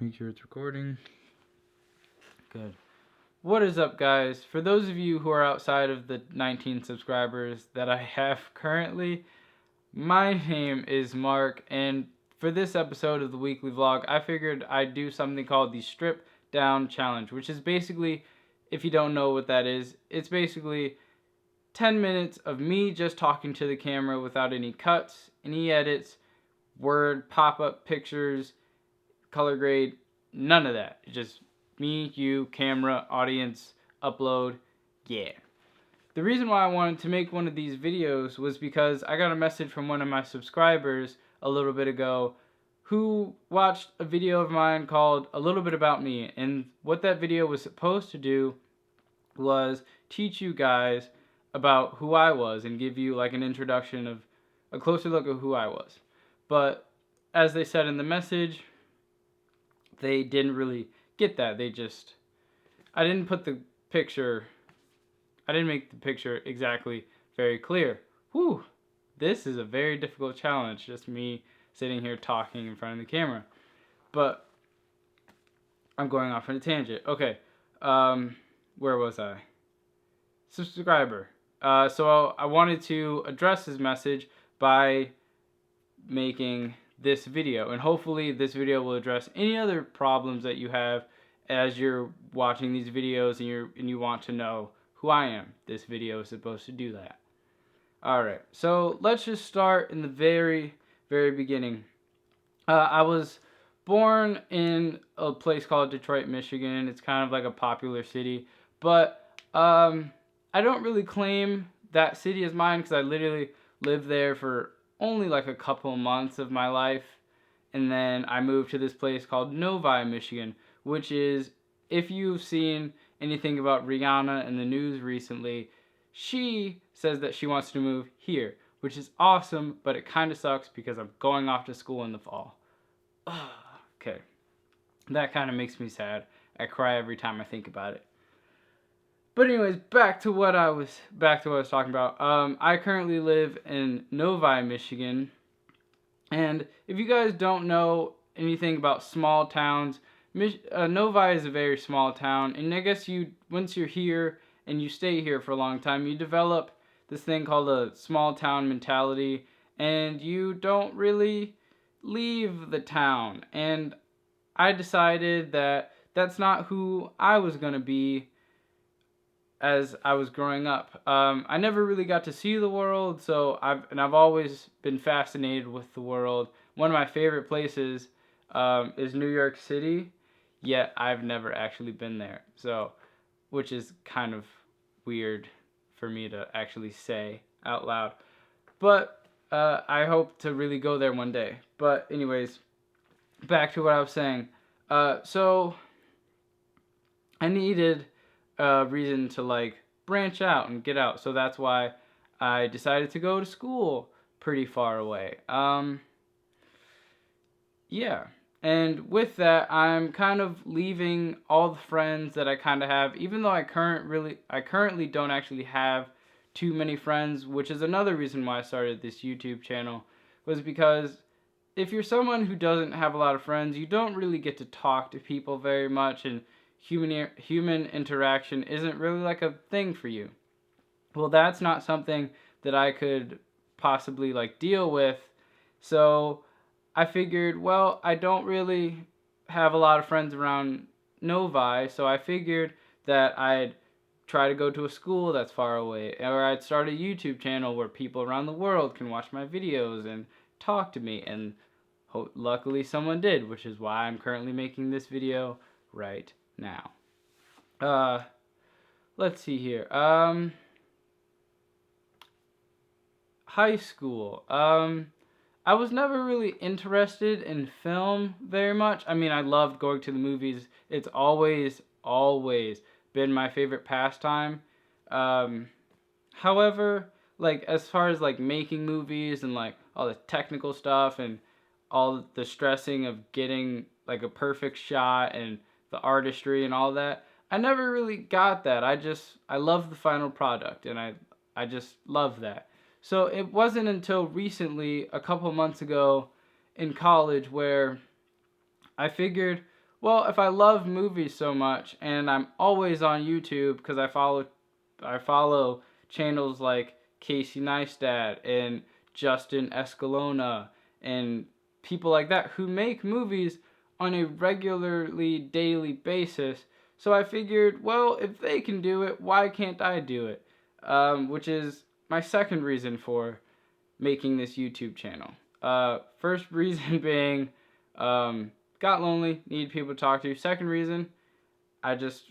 Make sure it's recording. Good. What is up, guys? For those of you who are outside of the 19 subscribers that I have currently, my name is Mark, and for this episode of the weekly vlog, I figured I'd do something called the Strip Down Challenge, which is basically, if you don't know what that is, it's basically 10 minutes of me just talking to the camera without any cuts, any edits, word, pop-up pictures, color grade, none of that. It's just me, you, camera, audience, upload, yeah. The reason why I wanted to make one of these videos was because I got a message from one of my subscribers a little bit ago who watched a video of mine called A Little Bit About Me, and what that video was supposed to do was teach you guys about who I was and give you like an introduction of a closer look at who I was. But as they said in the message, they didn't really get that. I didn't put the picture, I didn't make the picture exactly very clear. Whew, this is a very difficult challenge, just me sitting here talking in front of the camera. But I'm going off on a tangent. Okay, where was I? Subscriber. So I wanted to address his message by making this video, and hopefully this video will address any other problems that you have as you're watching these videos and you want to know who I am. This video is supposed to do that. Alright, so let's just start in the very beginning. I was born in a place called Detroit, Michigan. It's kind of like a popular city, but I don't really claim that city as mine because I literally lived there for only like a couple months of my life, and then I moved to this place called Novi, Michigan, which is, if you've seen anything about Rihanna in the news recently, she says that she wants to move here, which is awesome, but it kind of sucks because I'm going off to school in the fall. Okay, that kind of makes me sad. I cry every time I think about it. But anyways, back to what I was talking about. I currently live in Novi, Michigan, and if you guys don't know anything about small towns, Novi is a very small town, and I guess once you're here and you stay here for a long time, you develop this thing called a small town mentality, and you don't really leave the town. And I decided that that's not who I was gonna be as I was growing up. I never really got to see the world, so I've always been fascinated with the world. One of my favorite places is New York City, yet I've never actually been there. So, which is kind of weird for me to actually say out loud. But I hope to really go there one day. But anyways, back to what I was saying. So I needed a reason to like branch out and get out. So that's why I decided to go to school pretty far away. Yeah. And with that, I'm kind of leaving all the friends that I kind of have, even though I currently don't actually have too many friends, which is another reason why I started this YouTube channel, was because if you're someone who doesn't have a lot of friends, you don't really get to talk to people very much, and human interaction isn't really like a thing for you. Well, that's not something that I could possibly like deal with. So I figured, well, I don't really have a lot of friends around Novi, so I figured that I'd try to go to a school that's far away, or I'd start a YouTube channel where people around the world can watch my videos and talk to me, and luckily someone did, which is why I'm currently making this video right now. Let's see here. High school. I was never really interested in film very much. I mean, I loved going to the movies. It's always been my favorite pastime. However, like as far as like making movies and like all the technical stuff and all the stressing of getting like a perfect shot and the artistry and all that, I never really got that. I love the final product, and I just love that. So it wasn't until recently, a couple months ago in college, where I figured, Well, if I love movies so much and I'm always on YouTube because I follow channels like Casey Neistat and Justin Escalona and people like that who make movies on a regularly daily basis. So I figured, well, if they can do it, why can't I do it? Which is my second reason for making this YouTube channel. First reason being, got lonely, needed people to talk to. Second reason, I just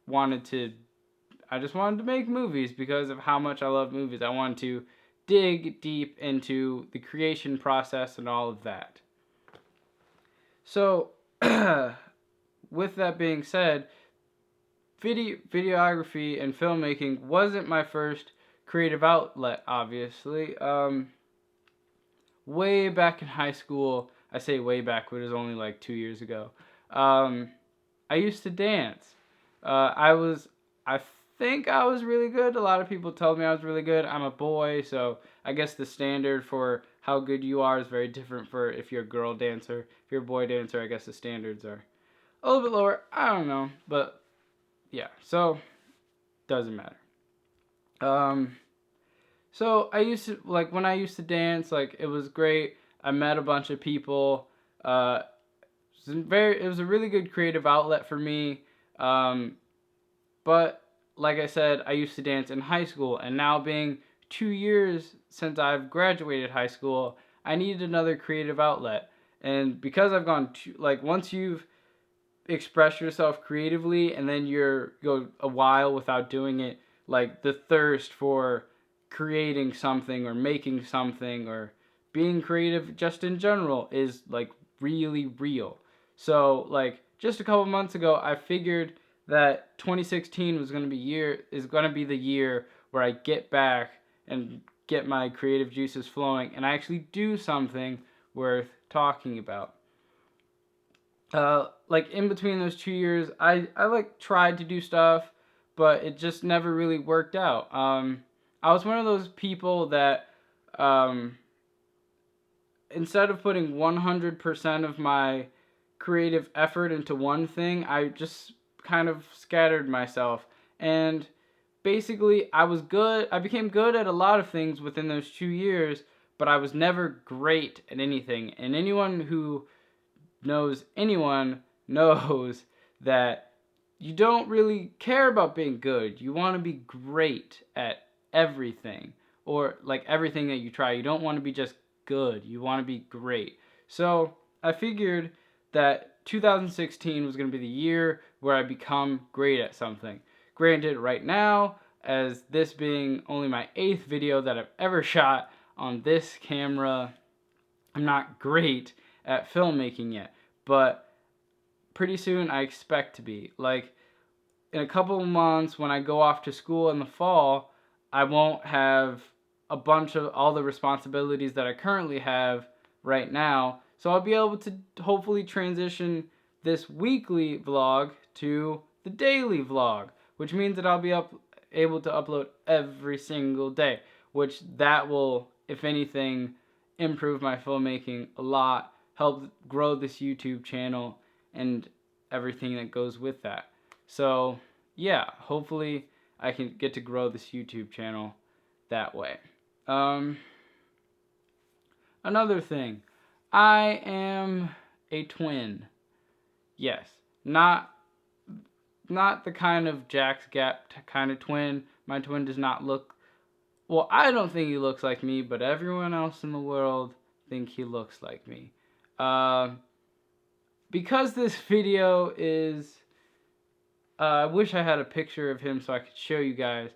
wanted to I just wanted to make movies because of how much I love movies. I wanted to dig deep into the creation process and all of that. So, with that being said, videography and filmmaking wasn't my first creative outlet, obviously. Way back in high school, I say way back, but it was only like 2 years ago. I used to dance. I think I was really good. A lot of people told me I was really good. I'm a boy, so I guess the standard for how good you are is very different for if you're a girl dancer. If you're a boy dancer, I guess the standards are a little bit lower. I don't know, but yeah, so doesn't matter. Um, so I used to like when I used to dance, like it was great. I met a bunch of people. Uh, it was a really good creative outlet for me. Um, but like I said, I used to dance in high school, and now being 2 years since I've graduated high school, I needed another creative outlet. And because I've gone like once you've expressed yourself creatively, and then you're go a while without doing it, like the thirst for creating something or making something or being creative just in general is like really real. So like just a couple months ago, I figured that 2016 is going to be the year where I get back and get my creative juices flowing and I actually do something worth talking about. Like in between those 2 years, I like tried to do stuff, but it just never really worked out. I was one of those people that um, instead of putting 100% of my creative effort into one thing, I just kind of scattered myself. And basically, I became good at a lot of things within those 2 years, but I was never great at anything. And anyone knows that you don't really care about being good. You want to be great at everything or like everything that you try. You don't want to be just good. You want to be great. So I figured that 2016 was going to be the year where I become great at something. Granted, right now, as this being only my 8th video that I've ever shot on this camera, I'm not great at filmmaking yet, but pretty soon I expect to be. Like in a couple of months when I go off to school in the fall, I won't have a bunch of all the responsibilities that I currently have right now. So I'll be able to hopefully transition this weekly vlog to the daily vlog, which means that I'll be able to upload every single day, which that will, if anything, improve my filmmaking a lot, help grow this YouTube channel and everything that goes with that. So yeah, hopefully I can get to grow this YouTube channel that way. Another thing, I am a twin. Yes, not the kind of Jack's Gap kind of twin. My twin does not look, well, I don't think he looks like me, but everyone else in the world think he looks like me. Because this video is, I wish I had a picture of him so I could show you guys,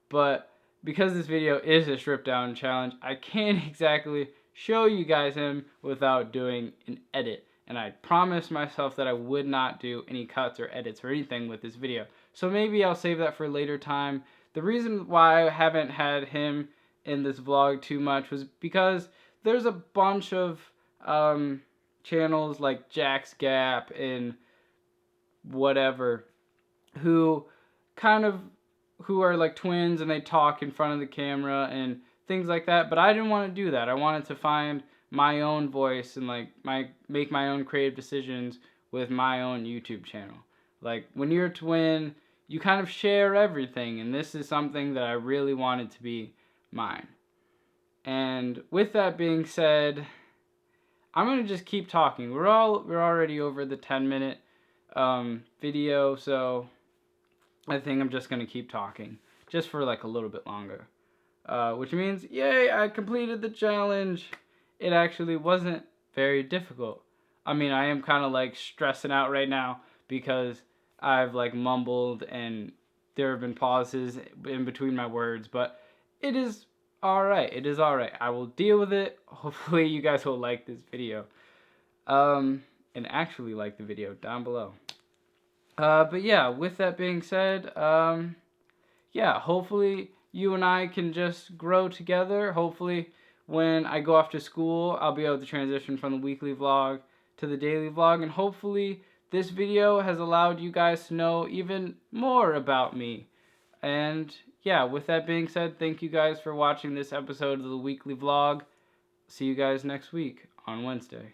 but because this video is a strip down challenge, I can't exactly show you guys him without doing an edit. And I promised myself that I would not do any cuts or edits or anything with this video. So maybe I'll save that for a later time. The reason why I haven't had him in this vlog too much was because there's a bunch of channels like Jack's Gap and whatever who are like twins and they talk in front of the camera and things like that, but I didn't want to do that. I wanted to find my own voice and like make my own creative decisions with my own YouTube channel. Like, when you're a twin, you kind of share everything, and this is something that I really wanted to be mine. And with that being said, I'm gonna just keep talking. We're already over the 10-minute video, so I think I'm just gonna keep talking just for like a little bit longer. Which means, yay, I completed the challenge. It actually wasn't very difficult. I mean, I am kind of like stressing out right now because I've like mumbled and there have been pauses in between my words, but it is alright. It is alright. I will deal with it. Hopefully you guys will like this video. And actually like the video down below. But yeah, with that being said, yeah, hopefully you and I can just grow together. Hopefully when I go off to school, I'll be able to transition from the weekly vlog to the daily vlog. And hopefully this video has allowed you guys to know even more about me. And yeah, with that being said, thank you guys for watching this episode of the weekly vlog. See you guys next week on Wednesday.